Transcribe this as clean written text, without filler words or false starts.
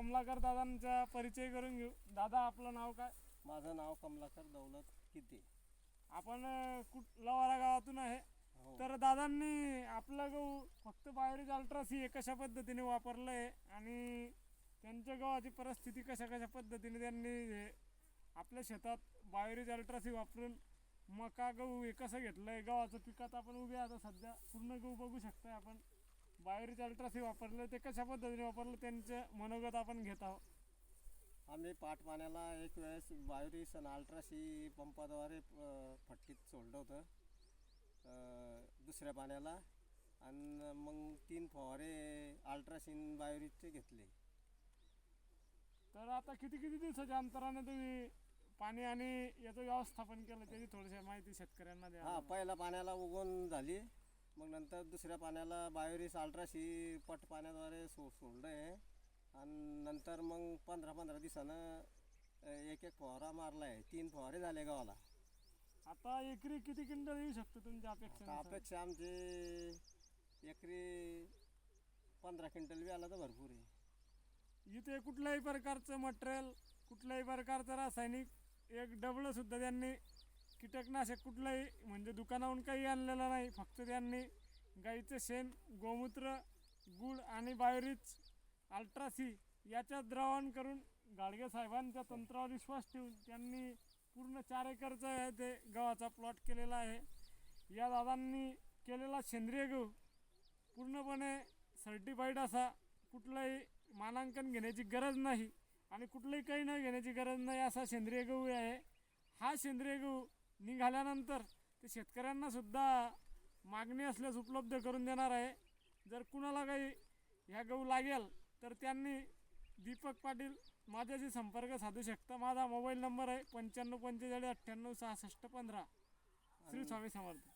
कमलाकर दादांचा परिचय करून घेऊ. दादा, आपलं नाव काय? माझं नाव कमलाकर दौलत किती. आपण लवारा गावातून आहे. हो. तर दादांनी आपलं गहू फक्त बायोरिज अल्ट्रास ही कशा पद्धतीने वापरलं आहे आणि त्यांच्या गव्हाची परिस्थिती कशा पद्धतीने त्यांनी आपल्या शेतात बायोरिज अल्ट्रास ही वापरून मका गहू हे कसं घेतलं आहे. गव्हाचं पिकात आपण उभे आता सध्या पूर्ण गहू बघू शकता. आपण बायोरिज अल्ट्रास ही वापरलं, ते कशा पद्धतीने वापरलं त्यांचं मनोगत आपण घेत आहोत. आम्ही पाट पाण्याला एक वेळेस बायोरिस आणि अल्ट्रासी पंपाद्वारे फटकीत सोडलं होतं दुसऱ्या पाण्याला, आणि मग 3 फवारे अल्ट्रासीन बायोरिसचे घेतले. तर आता किती दिवसाच्या अंतराने तुम्ही पाणी आणि याचं व्यवस्थापन केलं त्याची थोडीशी माहिती शेतकऱ्यांना द्या. हां, पहिल्या पाण्याला उगवून झाली, मग नंतर दुसऱ्या पाण्याला बायोरिस अल्ट्रासी पट पाण्याद्वारे सोडलं आहे, आणि नंतर मग 15 दिवसानं एक फवारा मारला आहे. 3 फवारे झाले गावाला. आता एकरी किती क्विंटल येऊ शकतो तुमच्या अपेक्षा? अपेक्षा आमची एकरी 15 क्विंटल बी आला तर भरपूर आहे. इथे कुठल्याही प्रकारचं मटेरियल, कुठल्याही प्रकारचं रासायनिक एक डबलंसुद्धा त्यांनी कीटकनाशक कुठलंही म्हणजे दुकानाहून काही आणलेलं नाही. फक्त त्यांनी गाईचं शेण, गोमूत्र, गूळ आणि बायोरिज अल्ट्रासी याच्यात द्रावण करून गाडगे साहेबांच्या तंत्रावर विश्वास ठेवून त्यांनी पूर्ण 4 एकरचा ते गव्हाचा प्लॉट केलेला आहे. या दादांनी केलेला सेंद्रिय गहू पूर्णपणे सर्टिफाईड असा, कुठलंही मानांकन घेण्याची गरज नाही आणि कुठलंही काही न घेण्याची गरज नाही असा सेंद्रिय गहू आहे. हा सेंद्रिय गहू निघाल्यानंतर ते शेतकऱ्यांनासुद्धा मागणी असल्यास उपलब्ध करून देणार आहे. जर कुणाला काही ह्या गहू लागेल तर त्यांनी दीपक पाटील माझ्याशी संपर्क साधू शकता. माझा मोबाईल नंबर आहे 95 45 98 66 15. श्री स्वामी समर्थ.